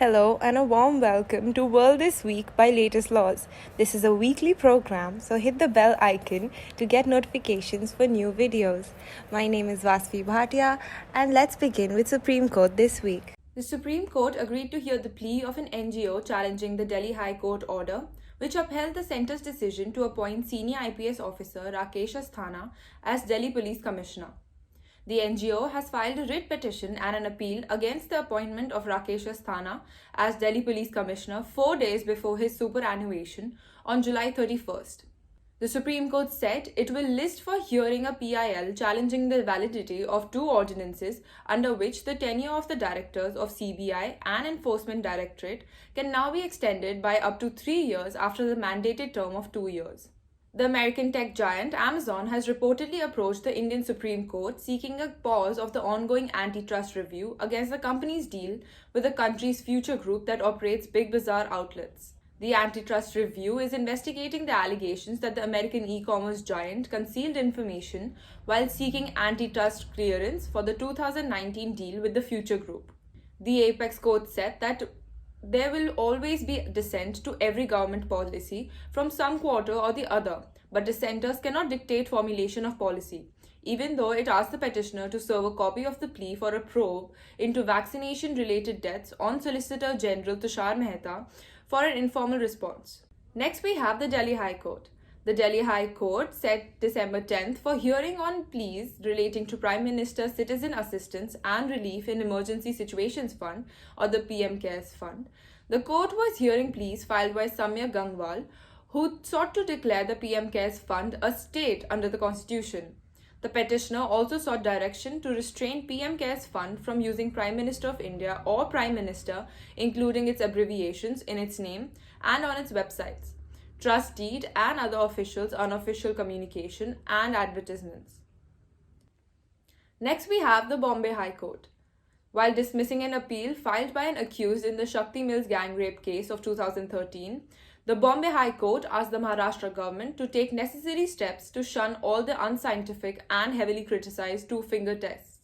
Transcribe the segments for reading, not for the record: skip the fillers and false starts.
Hello and a warm welcome to World This Week by Latest Laws. This is a weekly program, so hit the bell icon to get notifications for new videos. My name is Vasvi Bhatia and let's begin with Supreme Court this week. The Supreme Court agreed to hear the plea of an NGO challenging the Delhi High Court order, which upheld the centre's decision to appoint senior IPS officer Rakesh Asthana as Delhi Police Commissioner. The NGO has filed a writ petition and an appeal against the appointment of Rakesh Asthana as Delhi Police Commissioner 4 days before his superannuation on July 31st. The Supreme Court said it will list for hearing a PIL challenging the validity of two ordinances under which the tenure of the directors of CBI and Enforcement Directorate can now be extended by up to 3 years after the mandated term of 2 years. The American tech giant Amazon has reportedly approached the Indian Supreme Court seeking a pause of the ongoing antitrust review against the company's deal with the country's future group that operates Big Bazaar outlets. The antitrust review is investigating the allegations that the American e-commerce giant concealed information while seeking antitrust clearance for the 2019 deal with the future group. The apex court said that there will always be dissent to every government policy from some quarter or the other, but dissenters cannot dictate formulation of policy, even though it asked the petitioner to serve a copy of the plea for a probe into vaccination-related deaths on Solicitor General Tushar Mehta for an informal response. Next, we have the Delhi High Court. The Delhi High Court set December 10th for hearing on pleas relating to Prime Minister's Citizen Assistance and Relief in Emergency Situations Fund, or the PM CARES Fund. The court was hearing pleas filed by Samya Gangwal, who sought to declare the PM CARES Fund a state under the Constitution. The petitioner also sought direction to restrain PM CARES Fund from using Prime Minister of India or Prime Minister, including its abbreviations, in its name and on its websites, trust deed and other officials' unofficial communication and advertisements. Next, we have the Bombay High Court. While dismissing an appeal filed by an accused in the Shakti Mills gang rape case of 2013, the Bombay High Court asked the Maharashtra government to take necessary steps to shun all the unscientific and heavily criticized two-finger tests.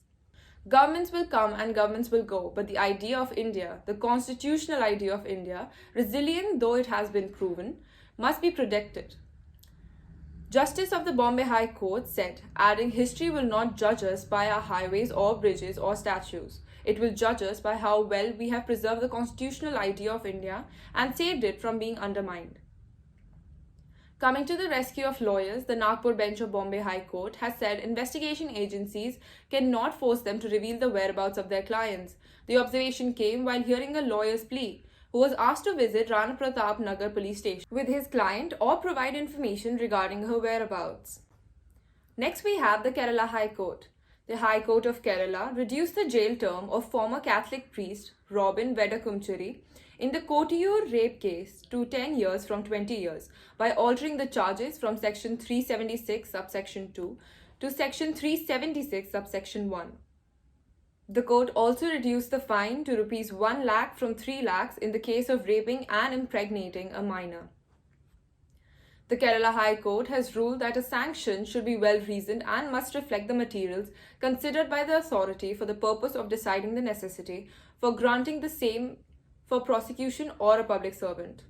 Governments will come and governments will go, but the idea of India, the constitutional idea of India, resilient though it has been proven, must be protected. Justice of the Bombay High Court said, adding, history will not judge us by our highways or bridges or statues. It will judge us by how well we have preserved the constitutional idea of India and saved it from being undermined. Coming to the rescue of lawyers, the Nagpur bench of Bombay High Court has said investigation agencies cannot force them to reveal the whereabouts of their clients. The observation came while hearing a lawyer's plea, who was asked to visit Rana Pratap Nagar police station with his client or provide information regarding her whereabouts. Next, we have the Kerala High Court. The High Court of Kerala reduced the jail term of former Catholic priest Robin Vedakumchari in the Kottayur rape case to 10 years from 20 years by altering the charges from Section 376 subsection 2 to Section 376 subsection 1. The court also reduced the fine to Rs 1 lakh from 3 lakhs in the case of raping and impregnating a minor. The Kerala High Court has ruled that a sanction should be well reasoned and must reflect the materials considered by the authority for the purpose of deciding the necessity for granting the same for prosecution or a public servant.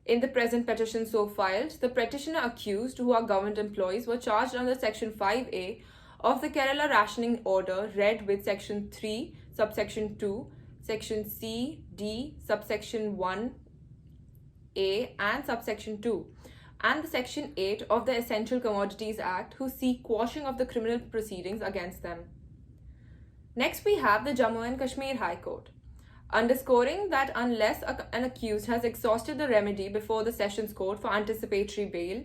In the present petition so filed, the petitioner accused, who are government employees, were charged under Section 5A of the Kerala Rationing Order read with Section 3, subsection 2, Section C, D, subsection 1A and subsection 2, and the Section 8 of the Essential Commodities Act, who seek quashing of the criminal proceedings against them. Next, we have the Jammu and Kashmir High Court, underscoring that unless an accused has exhausted the remedy before the Sessions Court for anticipatory bail,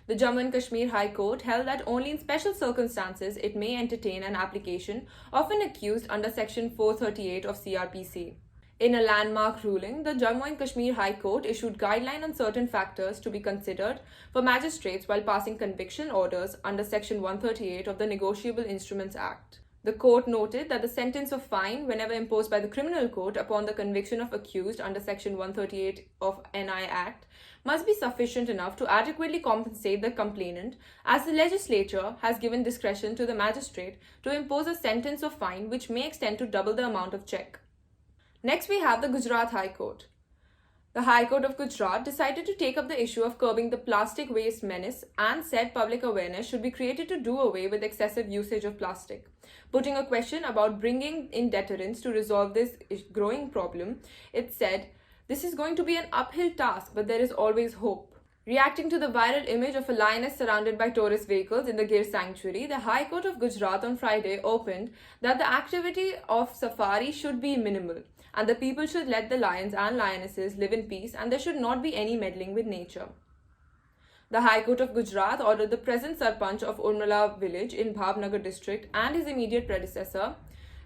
the Jammu and Kashmir High Court held that only in special circumstances it may entertain an application of an accused under Section 438 of CRPC. In a landmark ruling, the Jammu and Kashmir High Court issued guidelines on certain factors to be considered for magistrates while passing conviction orders under Section 138 of the Negotiable Instruments Act. The court noted that the sentence of fine, whenever imposed by the criminal court upon the conviction of accused under Section 138 of NI Act, must be sufficient enough to adequately compensate the complainant, as the legislature has given discretion to the magistrate to impose a sentence of fine which may extend to double the amount of check. Next, we have the Gujarat High Court. The High Court of Gujarat decided to take up the issue of curbing the plastic waste menace and said public awareness should be created to do away with excessive usage of plastic. Putting a question about bringing in deterrence to resolve this growing problem, it said, "This is going to be an uphill task, but there is always hope." Reacting to the viral image of a lioness surrounded by tourist vehicles in the Gir Sanctuary, the High Court of Gujarat on Friday opened that the activity of safari should be minimal and the people should let the lions and lionesses live in peace and there should not be any meddling with nature. The High Court of Gujarat ordered the present Sarpanch of Urmala village in Bhavnagar district and his immediate predecessor,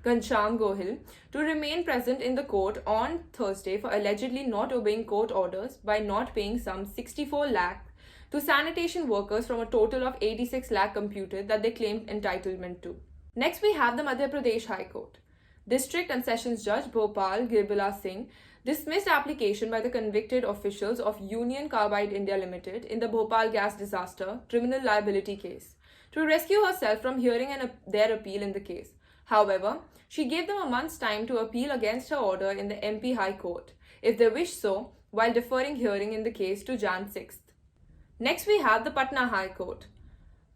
Ghanshyam Gohil, to remain present in the court on Thursday for allegedly not obeying court orders by not paying some 64 lakh to sanitation workers from a total of 86 lakh computed that they claimed entitlement to. Next, we have the Madhya Pradesh High Court. District and Sessions Judge Bhopal Girbala Singh dismissed application by the convicted officials of Union Carbide India Limited in the Bhopal gas disaster criminal liability case to rescue herself from hearing their appeal in the case. However, she gave them a month's time to appeal against her order in the MP High Court, if they wish so, while deferring hearing in the case to Jan 6th. Next, we have the Patna High Court.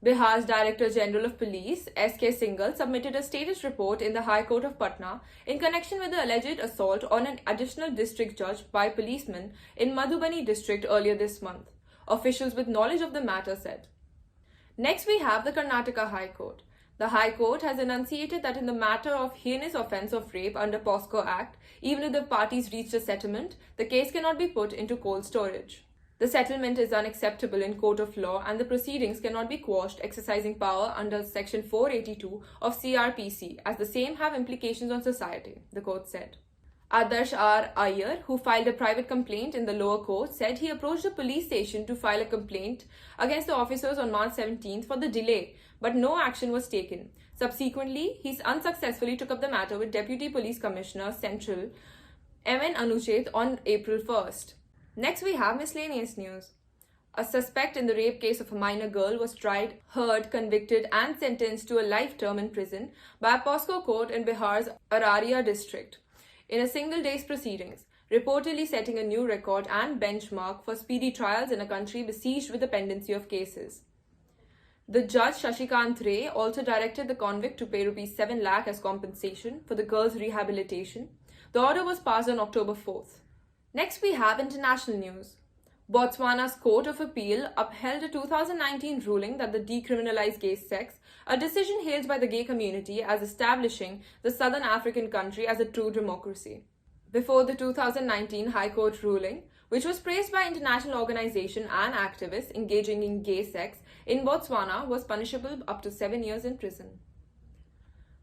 Bihar's Director General of Police, S.K. Singhal, submitted a status report in the High Court of Patna in connection with the alleged assault on an additional district judge by policemen in Madhubani district earlier this month, officials with knowledge of the matter said. Next, we have the Karnataka High Court. The High Court has enunciated that in the matter of heinous offence of rape under POSCO Act, even if the parties reached a settlement, the case cannot be put into cold storage. The settlement is unacceptable in court of law and the proceedings cannot be quashed exercising power under Section 482 of CRPC as the same have implications on society, the court said. Adarsh R. Iyer, who filed a private complaint in the lower court, said he approached the police station to file a complaint against the officers on March 17th for the delay, but no action was taken. Subsequently, he unsuccessfully took up the matter with Deputy Police Commissioner Central M.N. Anuchet on April 1st. Next, we have miscellaneous news. A suspect in the rape case of a minor girl was tried, heard, convicted and sentenced to a life term in prison by a POSCO court in Bihar's Araria district in a single day's proceedings, reportedly setting a new record and benchmark for speedy trials in a country besieged with the pendency of cases. The judge Shashikant Ray also directed the convict to pay Rs 7 lakh as compensation for the girl's rehabilitation. The order was passed on October 4th. Next, we have international news. Botswana's Court of Appeal upheld a 2019 ruling that the decriminalized gay sex, a decision hailed by the gay community as establishing the Southern African country as a true democracy. Before the 2019 High Court ruling, which was praised by international organizations and activists engaging in gay sex in Botswana, was punishable up to 7 years in prison.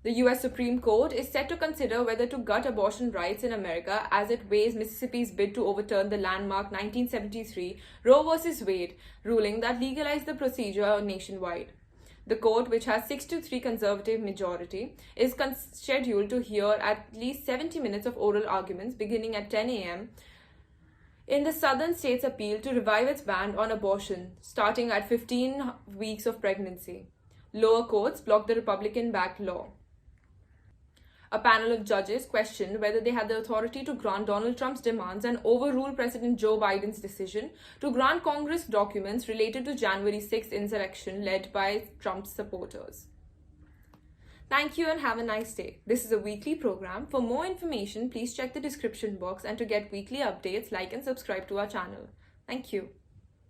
The US Supreme Court is set to consider whether to gut abortion rights in America as it weighs Mississippi's bid to overturn the landmark 1973 Roe v. Wade ruling that legalized the procedure nationwide. The court, which has 6-3 conservative majority, is scheduled to hear at least 70 minutes of oral arguments beginning at 10 a.m. in the southern state's appeal to revive its ban on abortion, starting at 15 weeks of pregnancy. Lower courts blocked the Republican-backed law. A panel of judges questioned whether they had the authority to grant Donald Trump's demands and overrule President Joe Biden's decision to grant Congress documents related to January 6th insurrection led by Trump's supporters. Thank you and have a nice day. This is a weekly program. For more information, please check the description box, and to get weekly updates, like and subscribe to our channel. Thank you.